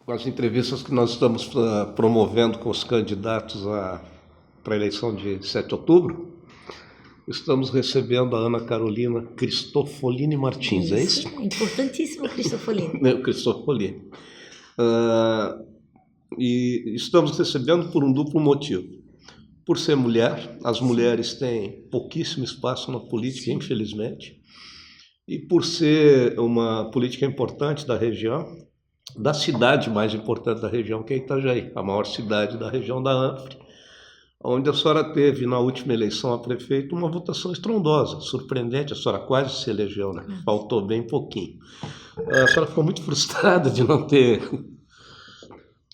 as entrevistas que nós estamos promovendo com os candidatos para a eleição de 7 de outubro, estamos recebendo a Ana Carolina Cristofolini Martins, é isso? Importantíssimo, Cristofolini. O Cristofolini. E estamos recebendo por um duplo motivo. Por ser mulher, as mulheres têm pouquíssimo espaço na política, sim, infelizmente, e por ser uma política importante da região, da cidade mais importante da região, que é Itajaí, a maior cidade da região da Anfre, onde a senhora teve, na última eleição a prefeito, uma votação estrondosa, surpreendente. A senhora quase se elegeu, né? Faltou bem pouquinho. A senhora ficou muito frustrada de não ter...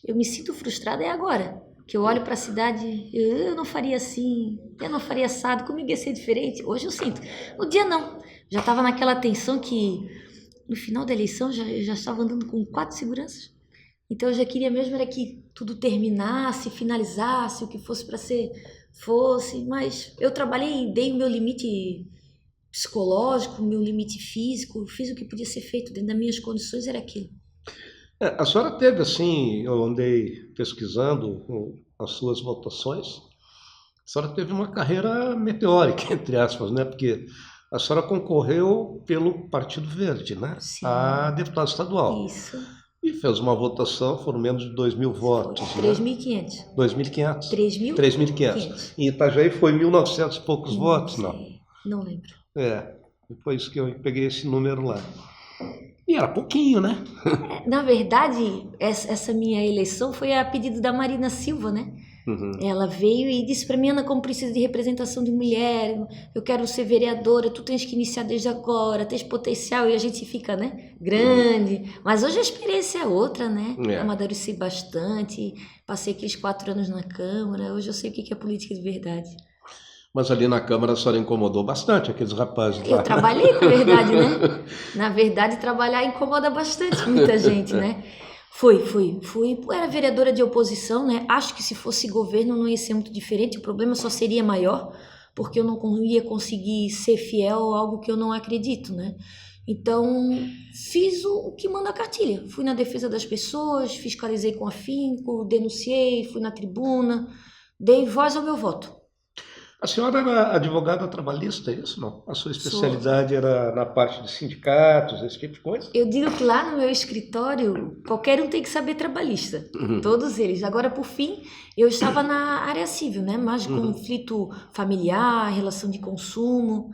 Eu me sinto frustrada agora, que eu olho para a cidade, eu não faria assim, eu não faria assado, comigo ia ser diferente. Hoje eu sinto. No dia não, já estava naquela tensão que no final da eleição eu já estava andando com 4 seguranças. Então eu já queria mesmo era que tudo terminasse, finalizasse, o que fosse para ser, fosse. Mas eu trabalhei, dei o meu limite psicológico, o meu limite físico, fiz o que podia ser feito, dentro das minhas condições era aquilo. A senhora teve, assim, eu andei pesquisando as suas votações, a senhora teve uma carreira meteórica, entre aspas, né? Porque a senhora concorreu pelo Partido Verde, né? Sim. A deputada estadual. Isso. E fez uma votação, foram menos de 2.000 votos. 3.500. 2.500? 3.500. Em Itajaí foi 1.900 e poucos votos, sei. não? Não lembro. Foi isso que eu peguei esse número lá. E era pouquinho, né? Na verdade, essa minha eleição foi a pedido da Marina Silva, né? Uhum. Ela veio e disse para mim, Ana, como precisa de representação de mulher, eu quero ser vereadora, tu tens que iniciar desde agora, tens potencial, e a gente fica, né, grande. Uhum. Mas hoje a experiência é outra, né? Amadureci bastante, passei aqueles 4 anos na Câmara, hoje eu sei o que é política de verdade. Mas ali na Câmara a senhora incomodou bastante aqueles rapazes lá. Eu trabalhei, na verdade, né? Na verdade, trabalhar incomoda bastante muita gente, né? Fui. Era vereadora de oposição, né? Acho que se fosse governo não ia ser muito diferente, o problema só seria maior, porque eu não ia conseguir ser fiel a algo que eu não acredito, né? Então, fiz o que manda a cartilha. Fui na defesa das pessoas, fiscalizei com afinco, denunciei, fui na tribuna, dei voz ao meu voto. A senhora era advogada trabalhista, é isso, não? A sua especialidade era na parte de sindicatos, esse tipo de coisa? Eu digo que lá no meu escritório, qualquer um tem que saber trabalhista, todos eles. Agora, por fim, eu estava na área civil, né? Mais conflito familiar, relação de consumo,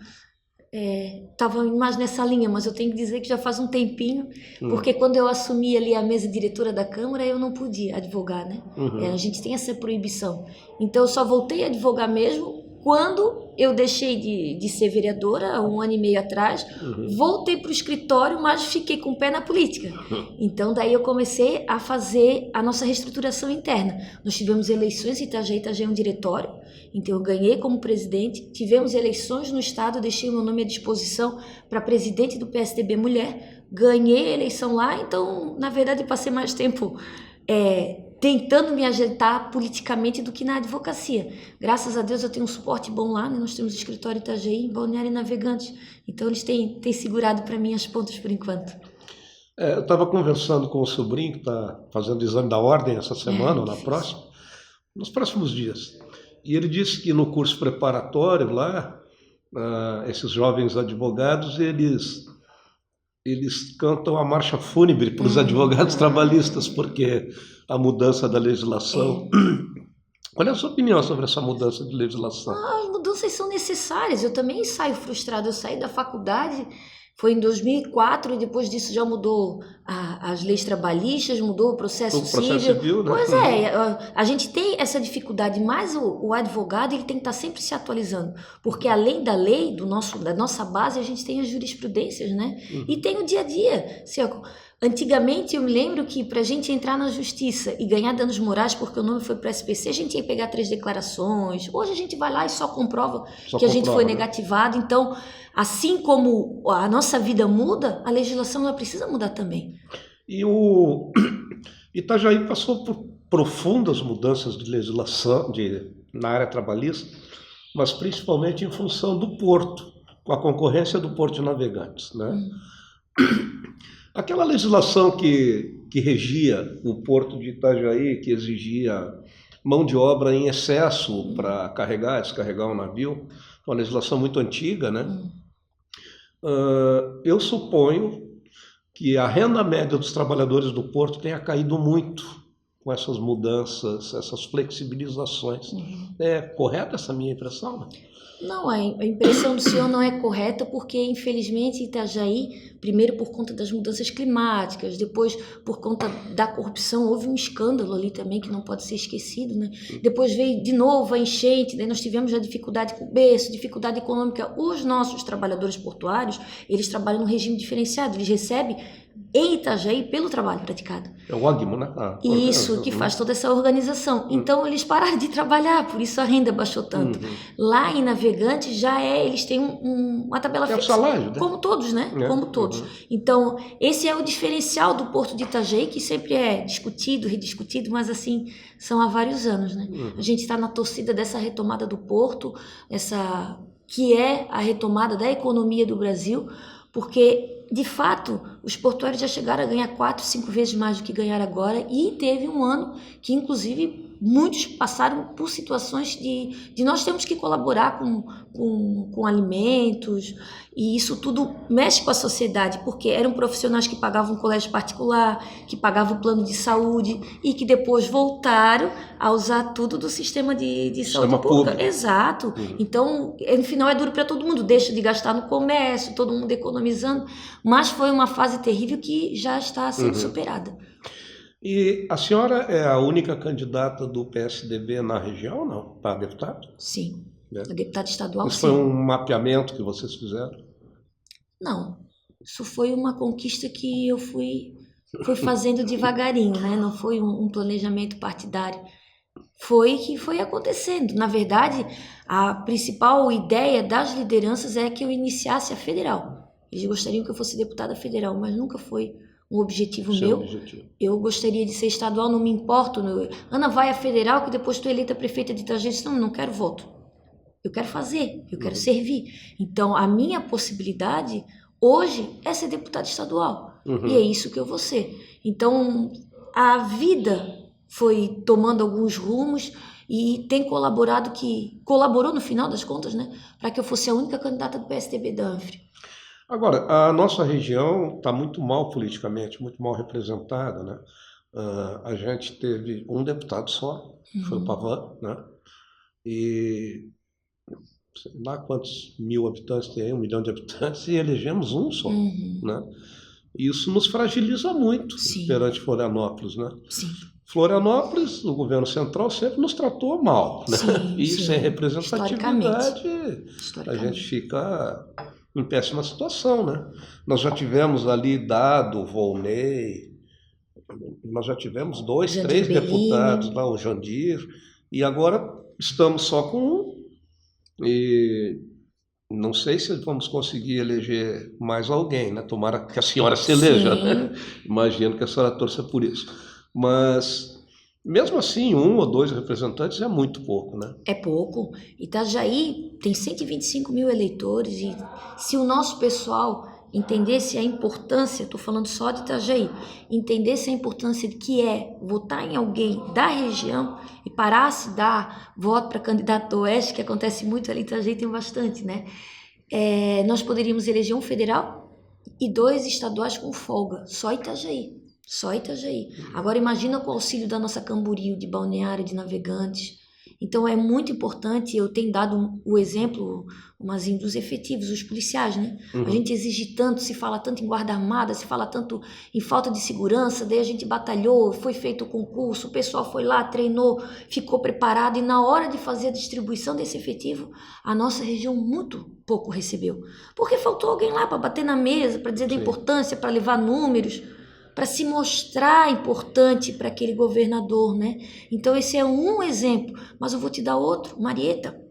estava mais nessa linha, mas eu tenho que dizer que já faz um tempinho, porque quando eu assumi ali a mesa diretora da Câmara, eu não podia advogar, né? A gente tem essa proibição. Então, eu só voltei a advogar mesmo quando eu deixei de ser vereadora, 1 ano e meio atrás, voltei para o escritório, mas fiquei com o pé na política. Então, daí eu comecei a fazer a nossa reestruturação interna. Nós tivemos eleições em Itajaí é um diretório, então eu ganhei como presidente, tivemos eleições no estado, deixei o meu nome à disposição para presidente do PSDB Mulher, ganhei a eleição lá, então, na verdade, passei mais tempo tentando me ajeitar politicamente do que na advocacia. Graças a Deus eu tenho um suporte bom lá, né? Nós temos escritório Itajaí, Balneário e Navegantes, então eles têm segurado para mim as pontas por enquanto. Eu estava conversando com o sobrinho que está fazendo o exame da ordem essa semana ou nos próximos dias, e ele disse que no curso preparatório lá, esses jovens advogados, eles cantam a marcha fúnebre para os advogados trabalhistas, porque a mudança da legislação... Qual é a sua opinião sobre essa mudança de legislação? As mudanças são necessárias, eu também saio frustrada, eu saí da faculdade, foi em 2004, e depois disso já mudou as leis trabalhistas, mudou o processo civil, né? Pois a gente tem essa dificuldade, mas o advogado ele tem que estar sempre se atualizando, porque além da lei, da nossa base, a gente tem as jurisprudências, né? E tem o dia a dia. Antigamente eu me lembro que para a gente entrar na justiça e ganhar danos morais, porque o nome foi para o SPC, a gente ia pegar 3 declarações. Hoje a gente vai lá e só comprova que a gente foi negativado. Então, assim como a nossa vida muda, a legislação ela precisa mudar também. E o Itajaí passou por profundas mudanças de legislação na área trabalhista, mas principalmente em função do porto, com a concorrência do Porto de Navegantes, né? Aquela legislação que regia o porto de Itajaí, que exigia mão de obra em excesso para carregar e descarregar um navio, uma legislação muito antiga, né? Eu suponho que a renda média dos trabalhadores do porto tenha caído muito com essas mudanças, essas flexibilizações. É correta essa minha impressão, né? Não, a impressão do senhor não é correta porque, infelizmente, Itajaí, primeiro por conta das mudanças climáticas, depois por conta da corrupção, houve um escândalo ali também que não pode ser esquecido, né? Depois veio de novo a enchente, daí nós tivemos a dificuldade com o berço, dificuldade econômica. Os nossos trabalhadores portuários, eles trabalham no regime diferenciado, eles recebem em Itajaí pelo trabalho praticado. É o OGMO, né? Isso, que faz toda essa organização. Então, eles pararam de trabalhar, por isso a renda baixou tanto. Lá em Navegantes, eles têm uma tabela fixa. É o salário, né? Como todos, né? Como todos. Então, esse é o diferencial do Porto de Itajaí, que sempre é discutido, rediscutido, mas assim, são há vários anos, né? A gente está na torcida dessa retomada do Porto, que é a retomada da economia do Brasil, porque, de fato, os portuários já chegaram a ganhar 4, 5 vezes mais do que ganharam agora, e teve um ano que, inclusive, muitos passaram por situações de nós temos que colaborar com alimentos, e isso tudo mexe com a sociedade, porque eram profissionais que pagavam um colégio particular, que pagavam o plano de saúde, e que depois voltaram a usar tudo do sistema de saúde pública. Exato. Então, no final é duro para todo mundo, deixa de gastar no comércio, todo mundo economizando, mas foi uma fase terrível que já está sendo superada. E a senhora é a única candidata do PSDB na região, não? Para deputado? Sim. A deputada estadual, Isso foi um mapeamento que vocês fizeram? Não. Isso foi uma conquista que eu fui fazendo devagarinho, né? Não foi um planejamento partidário. Foi acontecendo. Na verdade, a principal ideia das lideranças é que eu iniciasse a federal. Eles gostariam que eu fosse deputada federal, mas nunca foi um objetivo meu. Eu gostaria de ser estadual, não me importo. Ana, vai à federal que depois tu é eleita prefeita de Itajaí. Não quero voto. Eu quero fazer, eu quero servir. Então, a minha possibilidade hoje é ser deputada estadual. E é isso que eu vou ser. Então, a vida foi tomando alguns rumos e tem colaborou no final das contas, né, para que eu fosse a única candidata do PSDB da Anfre. Agora, a nossa região está muito mal politicamente, muito mal representada, né? A gente teve um deputado só, foi o Pavan, né? E sei lá quantos mil habitantes tem, 1 milhão de habitantes, e elegemos um só, né? Isso nos fragiliza muito perante Florianópolis, né? Sim. Florianópolis, o governo central sempre nos tratou mal, né? E sem representatividade, a gente fica em péssima situação, né? Nós já tivemos ali Dado, Volney, nós já tivemos 2, 3 deputados lá, o Jandir, e agora estamos só com um, e não sei se vamos conseguir eleger mais alguém, né? Tomara que a senhora se eleja, né? Imagino que a senhora torça por isso. Mas, mesmo assim, 1 ou 2 representantes é muito pouco, né? É pouco. Itajaí tem 125 mil eleitores e se o nosso pessoal entendesse a importância, estou falando só de Itajaí, entendesse a importância de que é votar em alguém da região e parasse de dar voto para candidato do Oeste, que acontece muito ali, Itajaí tem bastante, né? Nós poderíamos eleger um federal e 2 estaduais com folga, só Itajaí. Agora imagina com o auxílio da nossa Camboriú, de Balneário, de Navegantes. Então é muito importante, eu tenho dado o exemplo, Mazinho, dos efetivos, os policiais, né? A gente exige tanto, se fala tanto em guarda armada, se fala tanto em falta de segurança, daí a gente batalhou, foi feito o concurso, o pessoal foi lá, treinou, ficou preparado e na hora de fazer a distribuição desse efetivo, a nossa região muito pouco recebeu. Porque faltou alguém lá para bater na mesa, para dizer da importância, para levar números, para se mostrar importante para aquele governador, né? Então esse é um exemplo, mas eu vou te dar outro, Marieta.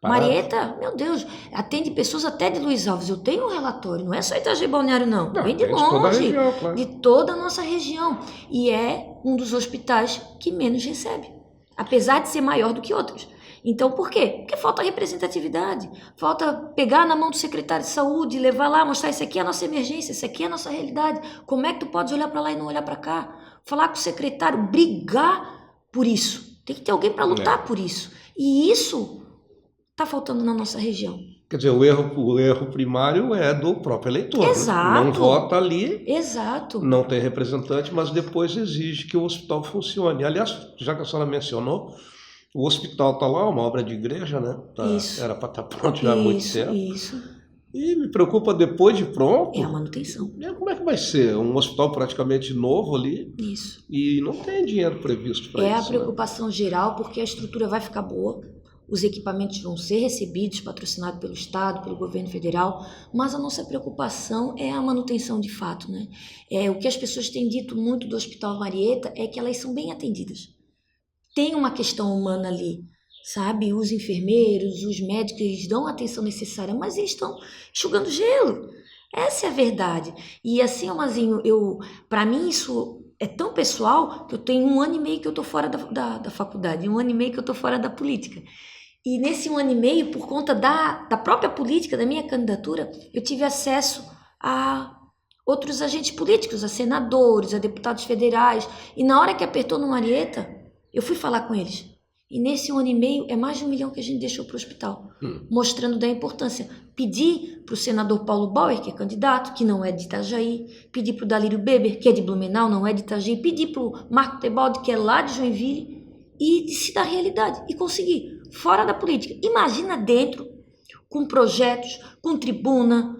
Marieta, meu Deus, atende pessoas até de Luiz Alves. Eu tenho um relatório, não é só Itajaí Balneário não, vem de longe, de toda a nossa região. E é um dos hospitais que menos recebe, apesar de ser maior do que outros. Então, por quê? Porque falta representatividade, falta pegar na mão do secretário de saúde, levar lá, mostrar isso aqui é a nossa emergência, isso aqui é a nossa realidade. Como é que tu pode olhar para lá e não olhar para cá? Falar com o secretário, brigar por isso. Tem que ter alguém para lutar por isso. E isso está faltando na nossa região. Quer dizer, o erro primário é do próprio eleitor. Exato. Né? Não vota ali, Exato. não tem representante, mas depois exige que o hospital funcione. Aliás, já que a senhora mencionou, o hospital está lá, uma obra de igreja, né? Era para estar pronto já há muito tempo. Isso. E me preocupa depois de pronto. É a manutenção. Como é que vai ser? Um hospital praticamente novo ali. Isso. E não tem dinheiro previsto para isso. É a preocupação geral, porque a estrutura vai ficar boa. Os equipamentos vão ser recebidos, patrocinados pelo Estado, pelo governo federal, mas a nossa preocupação é a manutenção de fato, né? O que as pessoas têm dito muito do Hospital Marieta é que elas são bem atendidas. Tem uma questão humana ali, sabe? Os enfermeiros, os médicos, eles dão a atenção necessária, mas eles estão enxugando gelo. Essa é a verdade. E assim, Almazinho, para mim isso é tão pessoal que eu tenho 1 ano e meio que eu estou fora da faculdade, 1 ano e meio que eu estou fora da política. E nesse 1 ano e meio, por conta da própria política, da minha candidatura, eu tive acesso a outros agentes políticos, a senadores, a deputados federais. E na hora que apertou no Marieta, eu fui falar com eles. E nesse 1 ano e meio, é mais de 1 milhão que a gente deixou para o hospital, mostrando da importância. Pedi para o senador Paulo Bauer, que é candidato, que não é de Itajaí. Pedi para o Dalírio Beber, que é de Blumenau, não é de Itajaí. Pedi para o Marco Tebaldi, que é lá de Joinville. E disse da realidade. E consegui. Fora da política. Imagina dentro, com projetos, com tribuna,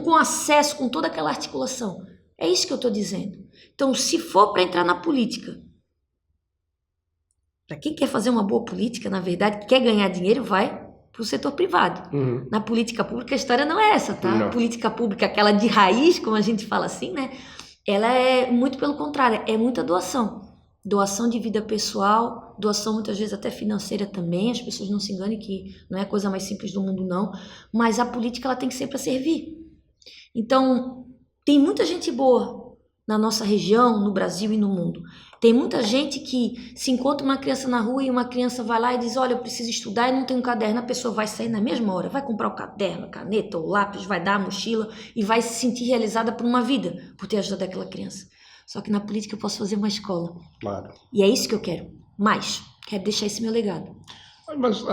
com acesso, com toda aquela articulação. É isso que eu estou dizendo. Então, se for para entrar na política, para quem quer fazer uma boa política, na verdade, quer ganhar dinheiro, vai para o setor privado. Na política pública, a história não é essa, tá? A política pública, aquela de raiz, como a gente fala assim, né? Ela é muito pelo contrário, é muita doação. Doação de vida pessoal, doação muitas vezes até financeira também, as pessoas não se enganem que não é a coisa mais simples do mundo não, mas a política ela tem que ser para servir. Então, tem muita gente boa na nossa região, no Brasil e no mundo. Tem muita gente que se encontra uma criança na rua e uma criança vai lá e diz, olha, eu preciso estudar e não tenho um caderno, a pessoa vai sair na mesma hora, vai comprar o caderno, a caneta, o lápis, vai dar a mochila e vai se sentir realizada por uma vida, por ter ajudado aquela criança. Só que na política eu posso fazer uma escola. Claro. E é isso que eu quero. Mais. Quero deixar esse meu legado. Mas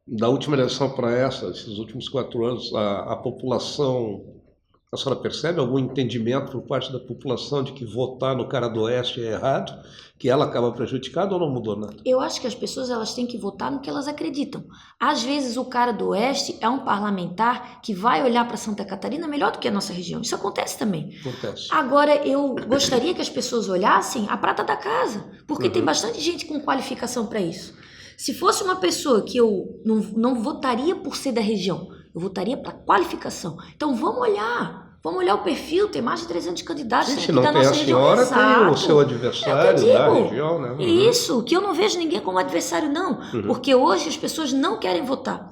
da última eleição para esses últimos 4 anos, a população, a senhora percebe algum entendimento por parte da população de que votar no cara do Oeste é errado, que ela acaba prejudicada ou não mudou nada? Eu acho que as pessoas elas têm que votar no que elas acreditam. Às vezes o cara do Oeste é um parlamentar que vai olhar para Santa Catarina melhor do que a nossa região. Isso acontece também. Acontece. Agora, eu gostaria que as pessoas olhassem a prata da casa, porque tem bastante gente com qualificação para isso. Se fosse uma pessoa que eu não votaria por ser da região, eu votaria para qualificação. Então vamos olhar o perfil, tem mais de 300 candidatos. Se não tem a senhora, tem o seu adversário da região, né? Isso, que eu não vejo ninguém como adversário não, porque hoje as pessoas não querem votar.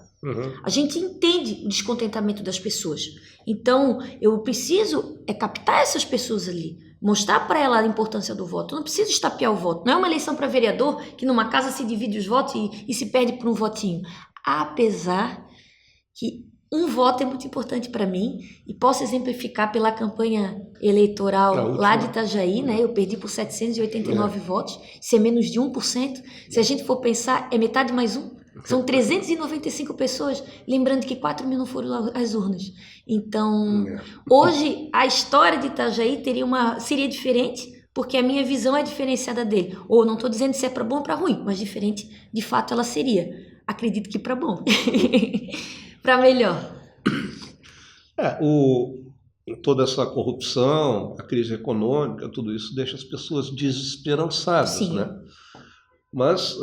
A gente entende o descontentamento das pessoas. Então, eu preciso captar essas pessoas ali, mostrar para ela a importância do voto. Eu não preciso estapear o voto. Não é uma eleição para vereador que numa casa se divide os votos e se perde por um votinho. Apesar que um voto é muito importante para mim e posso exemplificar pela campanha eleitoral lá de Itajaí, né? Eu perdi por 789 votos, isso é menos de 1%. Se a gente for pensar, é metade mais um. São 395 pessoas, lembrando que 4 mil não foram às urnas. Então, hoje, a história de Itajaí seria diferente, porque a minha visão é diferenciada dele. Ou não estou dizendo se é para bom ou para ruim, mas diferente, de fato, ela seria. Acredito que para bom. Para melhor. Toda essa corrupção, a crise econômica, tudo isso deixa as pessoas desesperançadas, Sim. né? Mas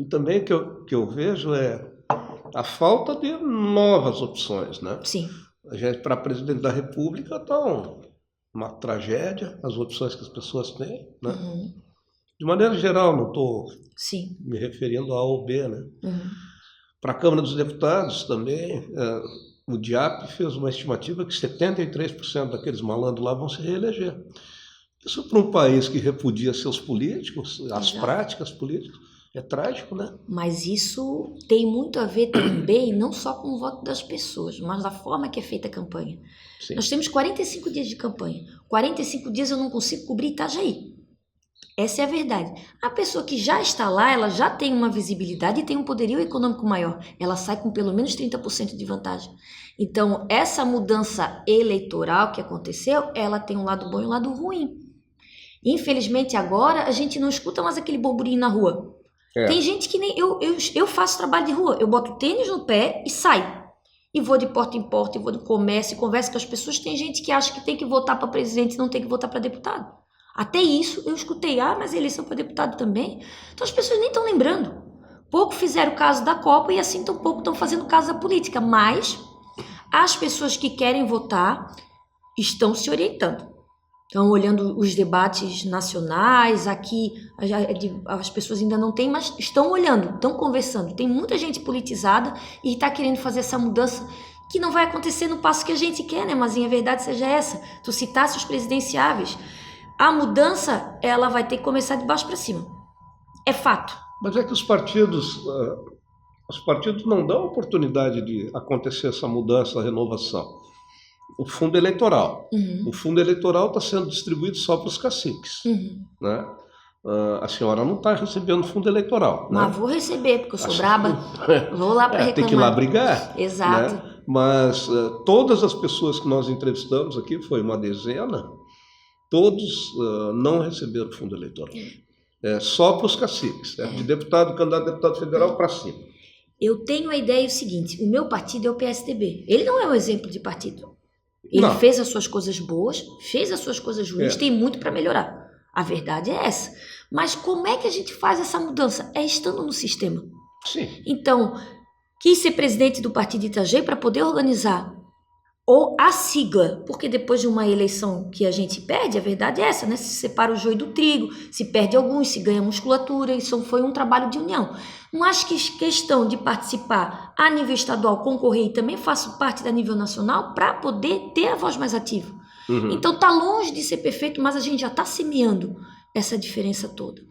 também o que eu vejo é a falta de novas opções, né? Sim. Para presidente da República está uma tragédia, as opções que as pessoas têm, né? De maneira geral, não estou me referindo a A ou B, né? Para a Câmara dos Deputados também, o DIAP fez uma estimativa que 73% daqueles malandros lá vão se reeleger. Isso para um país que repudia seus políticos, as práticas políticas, É trágico, né? Mas isso tem muito a ver também, não só com o voto das pessoas, mas da forma que é feita a campanha. Sim. Nós temos 45 dias de campanha. 45 dias eu não consigo cobrir Itajaí. Essa é a verdade. A pessoa que já está lá, ela já tem uma visibilidade e tem um poderio econômico maior. Ela sai com pelo menos 30% de vantagem. Então, essa mudança eleitoral que aconteceu, ela tem um lado bom e um lado ruim. Infelizmente, agora, a gente não escuta mais aquele burburinho na rua. Tem gente que nem... Eu faço trabalho de rua. Eu boto tênis no pé e saio. E vou de porta em porta, e vou do comércio, e converso com as pessoas. Tem gente que acha que tem que votar para presidente e não tem que votar para deputado. Até isso eu escutei, mas eleição para deputado também. Então as pessoas nem estão lembrando. Pouco fizeram caso da Copa e assim tão pouco estão fazendo caso da política. Mas as pessoas que querem votar estão se orientando. Estão olhando os debates nacionais, aqui as pessoas ainda não têm, mas estão olhando, estão conversando. Tem muita gente politizada e está querendo fazer essa mudança que não vai acontecer no passo que a gente quer, né? Mas a verdade seja essa. Tu citasse os presidenciáveis. A mudança, ela vai ter que começar de baixo para cima. É fato. Mas é que os partidos não dão oportunidade de acontecer essa mudança, a renovação. O fundo eleitoral. O fundo eleitoral está sendo distribuído só para os caciques. Né? A senhora não está recebendo fundo eleitoral. Mas né? vou receber, porque eu sou braba. Vou lá para reclamar. Tem que ir lá brigar. Exato. Né? Mas todas as pessoas que nós entrevistamos aqui, foi uma dezena, todos não receberam fundo eleitoral. Só para os caciques, de deputado, candidato a deputado federal para cima. Eu tenho a ideia o seguinte, o meu partido é o PSDB. Ele não é um exemplo de partido. Ele fez as suas coisas boas, fez as suas coisas ruins, tem muito para melhorar. A verdade é essa. Mas como é que a gente faz essa mudança? É estando no sistema. Sim. Então, quis ser presidente do partido de Itajaí para poder organizar ou a sigla, porque depois de uma eleição que a gente perde, a verdade é essa, né? Se separa o joio do trigo, se perde alguns, se ganha musculatura, isso foi um trabalho de união. Não acho que questão de participar a nível estadual, concorrer e também faço parte da nível nacional para poder ter a voz mais ativa. Então tá longe de ser perfeito, mas a gente já está semeando essa diferença toda.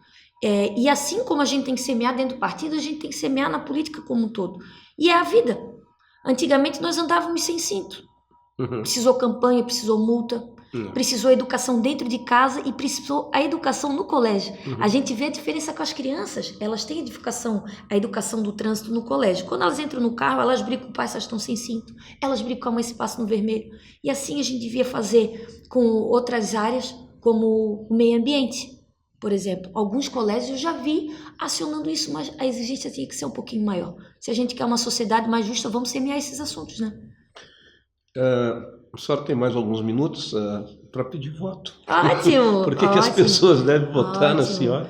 E assim como a gente tem que semear dentro do partido, a gente tem que semear na política como um todo. E é a vida. Antigamente nós andávamos sem cinto. Precisou campanha, precisou multa, precisou educação dentro de casa e precisou a educação no colégio. A gente vê a diferença com as crianças. Elas têm a educação do trânsito no colégio. Quando elas entram no carro, elas brigam com o pai se elas estão sem cinto. Elas brigam com a mãe se passa no vermelho. E assim a gente devia fazer com outras áreas, como o meio ambiente. Por exemplo, alguns colégios eu já vi acionando isso, mas a exigência tinha que ser um pouquinho maior. Se a gente quer uma sociedade mais justa, vamos semear esses assuntos, né? A senhora tem mais alguns minutos para pedir voto. Ótimo! Por que as pessoas devem votar na senhora?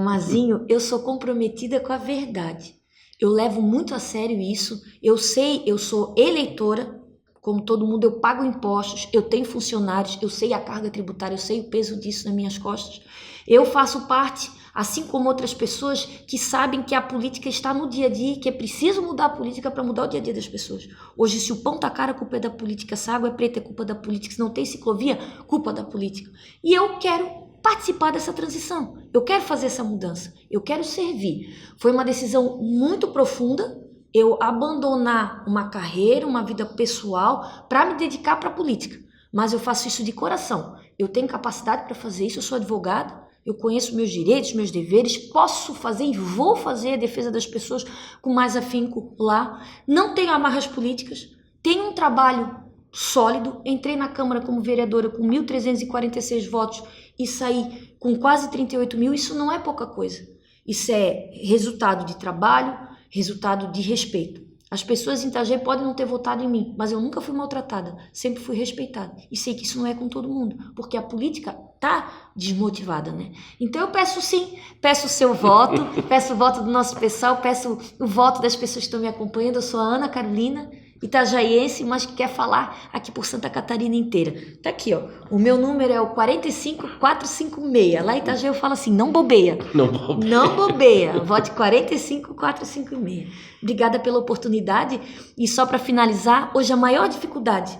Mazinho, eu sou comprometida com a verdade. Eu levo muito a sério isso. Eu sei, eu sou eleitora, como todo mundo, eu pago impostos, eu tenho funcionários, eu sei a carga tributária, eu sei o peso disso nas minhas costas. Eu faço parte, assim como outras pessoas que sabem que a política está no dia a dia e que é preciso mudar a política para mudar o dia a dia das pessoas. Hoje, se o pão tá caro, a culpa é da política. Se a água é preta, é culpa da política. Se não tem ciclovia, culpa da política. E eu quero participar dessa transição. Eu quero fazer essa mudança. Eu quero servir. Foi uma decisão muito profunda eu abandonar uma carreira, uma vida pessoal para me dedicar para a política. Mas eu faço isso de coração. Eu tenho capacidade para fazer isso. Eu sou advogada. Eu conheço meus direitos, meus deveres, posso fazer e vou fazer a defesa das pessoas com mais afinco lá. Não tenho amarras políticas, tenho um trabalho sólido. Entrei na Câmara como vereadora com 1.346 votos e saí com quase 38 mil. Isso não é pouca coisa. Isso é resultado de trabalho, resultado de respeito. As pessoas em Itajaí podem não ter votado em mim, mas eu nunca fui maltratada, sempre fui respeitada. E sei que isso não é com todo mundo, porque a política está desmotivada, né? Então eu peço sim, peço o seu voto, peço o voto do nosso pessoal, peço o voto das pessoas que estão me acompanhando. Eu sou a Ana Carolina, itajaiense, mas que quer falar aqui por Santa Catarina inteira. Tá aqui, ó. O meu número é o 45456. Lá em Itajaí eu falo assim, não bobeia. Não bobeia. Vote 45456. Obrigada pela oportunidade. E só para finalizar, hoje a maior dificuldade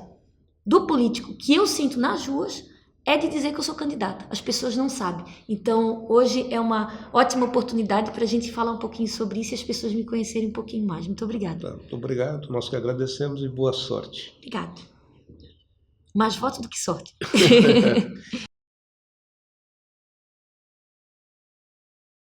do político que eu sinto nas ruas é de dizer que eu sou candidata. As pessoas não sabem. Então, hoje é uma ótima oportunidade para a gente falar um pouquinho sobre isso e as pessoas me conhecerem um pouquinho mais. Muito obrigada. Tá, muito obrigado, nós que agradecemos e boa sorte. Obrigada. Mais voto do que sorte.